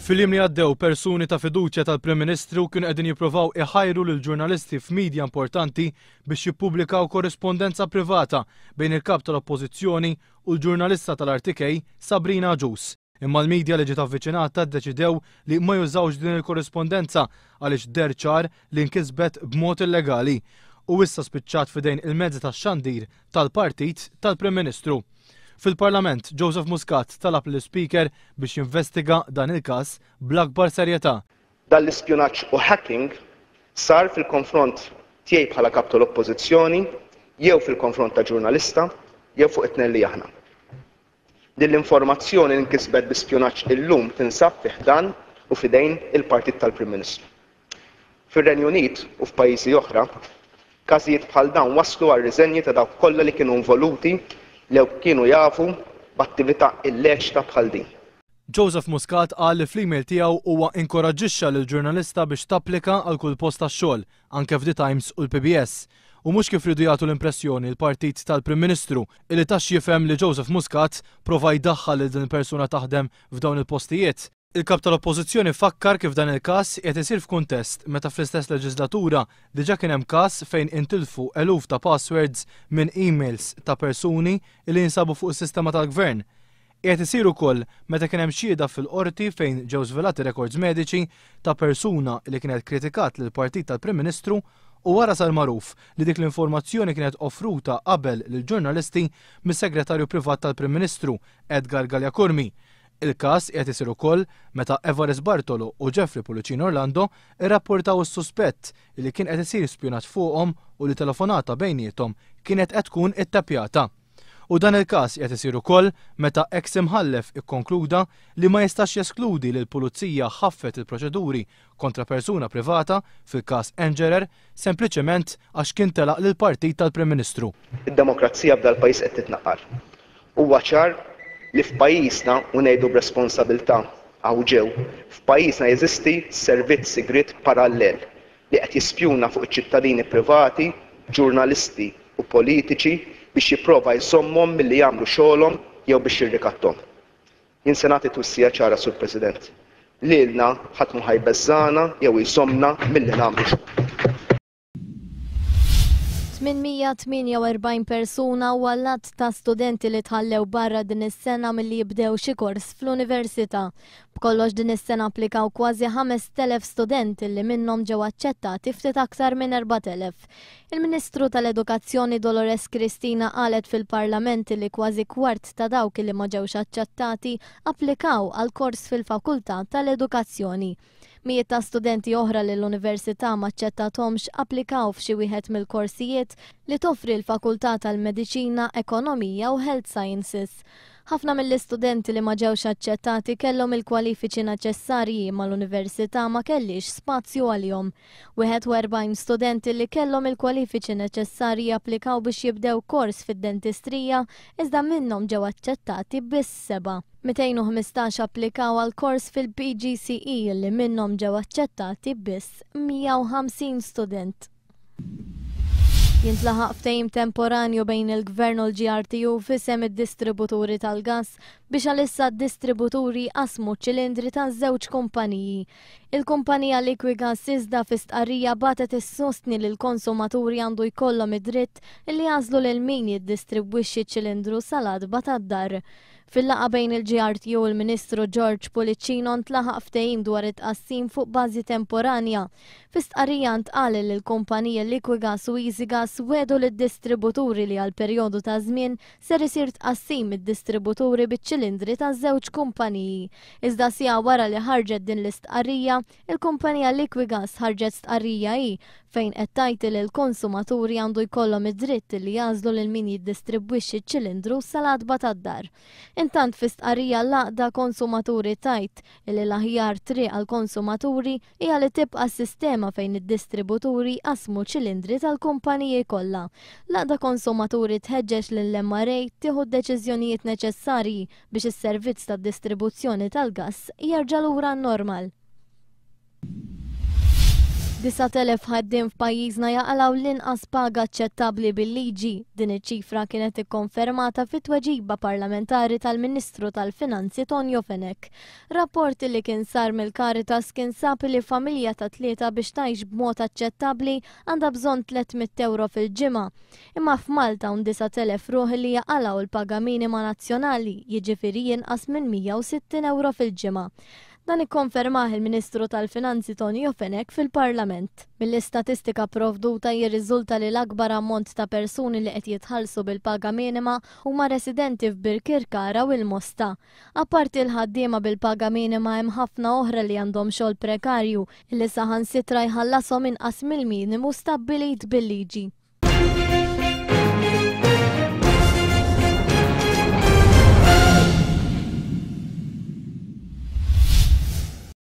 Fil-jiem li għaddew persuni ta' fiduċja tal-Prim Ministru kienu qegħdin jippruvaw iħajru lil ġurnalisti f'midja importanti biex jippubblikaw korrespondenza privata bejn il-kap tal-Oppożizzjoni u l-ġurnalista tal-RTK Sabrina Ġus. Imma l-midja li ġiet avviċinata ddeċidew li ma jużawx din il-korrespondenza għaliex der ċar li nkisbet b'mod illegali u issa spiċċat f'idejn il-mezzi tax-xandir tal-Partit tal-Prim Ministru. Fil-Parlament, Joseph Muscat talab l-Speaker biex jinvestiga dan il-każ bl-akbar serjetà. Dan l-ispjunaġġ u hacking sar fil-konfront tiegħi bħala kap tal-Oppożizzjoni, jew fil-konfront ta' ġurnalista, jew fuq it-tnelli aħna. Din l-informazzjoni li nkisbet bi spjunaġġ illum tinsab fih dan u f'idejn il-Partit tal-Prim Ministru. Fir-Renju Unit u f'pajjiżi oħra, każijiet bħal dawn waslu għal riżenji ta' dawk kollha li kienu involuti li kienu jafu b'attività illeċita bħal din. Joseph Muscat qal li fl-email tiegħu huwa inkoraġġixxa lill-ġurnalista biex tapplika għal kull post tax-xogħol anke f'The Times u l-PBS. U mhux kif ridu jagħtu l-impressjoni l-Partit tal-Prim Ministru illi tax jifhem li Joseph Muscat prova jdaħħal lil din il-persuna taħdem f'dawn il-postijiet. Il-kap tal-Oppożizzjoni fakkar kif dan il-każ qed isir f'kuntest meta fl-istess leġislatura diġà kien hemm każ fejn intilfu eluf ta' passwords minn emails ta' persuni li jinsabu fuq is-sistema tal-Gvern. Qed isir ukoll meta kien hemm xhieda fil-qorti fejn ġew żvelati records mediċi ta' persuna li kienet kritikat lill-Partit tal-Prim Ministru u wara sar magħruf li dik l-informazzjoni kienet offruta qabel lill-ġurnalisti mis-Segretarju Privat tal-Prim Ministru Edgar Galjakurmi. Il-każ qed isir ukoll meta Evarist Bartolo u Jeffrey Pullicino Orlando irrapportaw is-suspett li kien qed isir spjunat fuqhom u li telefonata bejniethom kienet qed tkun ittappjata. U dan il-każ qed isir ukoll meta ex imħallef ikkonkluda li ma jistax jeskludi li l-Pulizija ħaffet il-proċeduri kontra persuna privata fil-każ Engerer sempliċement għax kien telaq lill-Partit tal-Prim Ministru. Id-demokrazija f'dal pajjiż qed titnaqqar. Huwa ċar li f'pajjiżna u ngħidu b'responsabilità aw ġew f'pajjiżna jeżisti servizz sigriet parallel li qed jispjuna fuq iċ-ċittadini privati, ġurnalisti u politiċi biex jipprova jżommhom milli jagħmlu xogħolhom jew biex jirrikatthom. Jien se nagħti twissija ċara sur President. Lilna ħadd mhu ħajbeżżana jew jżommna milli nagħmlu xogħol. 848 persuna u għallat ta' studenti li tħallew barra din is-sena milli jibdew xi kors fl-università. B'kollox din is-sena applikaw kważi 5,000 studenti li minnhom ġew aċċettati ftit aktar minn 4,000. Il-Ministru tal-Edukazzjoni Dolores Cristina qalet fil-Parlament li kważi kwart ta' dawk li ma ġewx aċċettati applikaw għal kors fil-Fakultà tal-Edukazzjoni. Mijiet ta' studenti oħra li l-Università ma ċċettathomx applikaw f'xi wieħed mill-korsijiet li toffri l-Fakultà tal-Mediċina, Ekonomija u Health Sciences. Ħafna mill-istudenti li ma ġewx aċċettati kellhom il-kwalifiċi neċessarji ma l-Università ma kellix spazju għalihom. 41 studenti li kellhom il-kwalifiċi neċessarji applikaw biex jibdew kors fid-dentistrija iżda minnhom ġew aċċettati biss 7. 215 applikaw għal kors fil-PGCE li minnhom ġew aċċettati biss 150 student. Jintlaħaq ftehim temporanju bejn il-Gvern u l-GRTU f'isem id-distributuri tal-gass biex għalissa d-distributuri qasmu ċilindri ta' żewġ kumpaniji. Il-kumpanija Liquigas iżda fi stqarrija batet issostni li l-konsumaturi għandu jkollhom id-dritt li jażlu lil min jiddistribwixxi ċilindru sal-adba tad-dar. Fil-laqa bejn il-GRTU u l-Ministru George Pullicino ntlaħaq ftehim dwar it-tqassim fuq bażi temporanja. Fis-stqarrija ntqal li l-kumpanija Liquigas u EasyGas wedu lid-distributuri li għal perjodu ta' żmien ser isir tqassim id-distributuri biċ-ċilindri ta' żewġ kumpaniji. Iżda siegħa wara li ħarġet din l-istqarrija, il-kumpanija Liquigas ħarġet stqarrija fejn qed tgħid li l-konsumaturi għandu jkollhom id-dritt li jażlu lil min jiddistribwixxi ċ-ċilindru sal-adba tad-dar. Intant fi stqarrija l-għaqda konsumaturi tajt li l-aħjar triq għall-konsumaturi hija li tibqa' s-sistema fejn id-distributuri qasmu ċilindri tal-kumpaniji kollha. L-għaqda konsumaturi tħeġġeġ lill-MRA tieħu d-deċiżjonijiet neċessarji biex is-servizz tad-distribuzzjoni tal-gass jerġa' lura n-normal. 9,000 ħaddiem f'pajjiżna jaqalaw l-inqas paga aċċettabbli bil-liġi. Din iċ-ċifra kienet ikkonfermata fit-tweġiba parlamentari tal-Ministru tal-Finanzi Tonio Fenek. Rapport li kien sar mill-Caritas kien sab li familja ta' tlieta biex tgħix b'mod aċċettabbli għandha bżonn 300 euro fil-ġimgħa. Imma f'Malta hawn 9,000 ruħ li jaqalaw il-paga minima nazzjonali, jiġifieri jinqas minn 160 euro fil-ġimgħa. Dan ikkonfermah il-Ministru tal-Finanzi Tonio Fenek fil-Parlament. Mill-istatistika provduta jirriżulta li l-akbar ammont ta' persuni li qed jitħallsu bil-paga minima huma residenti f'Birkirkara u l-Mosta. Apparti l-ħaddiema bil-paga minima hemm ħafna oħra li għandhom xogħol prekarju li saħansitra jħallasom inqas mill-minimu stabbilit bil-liġi.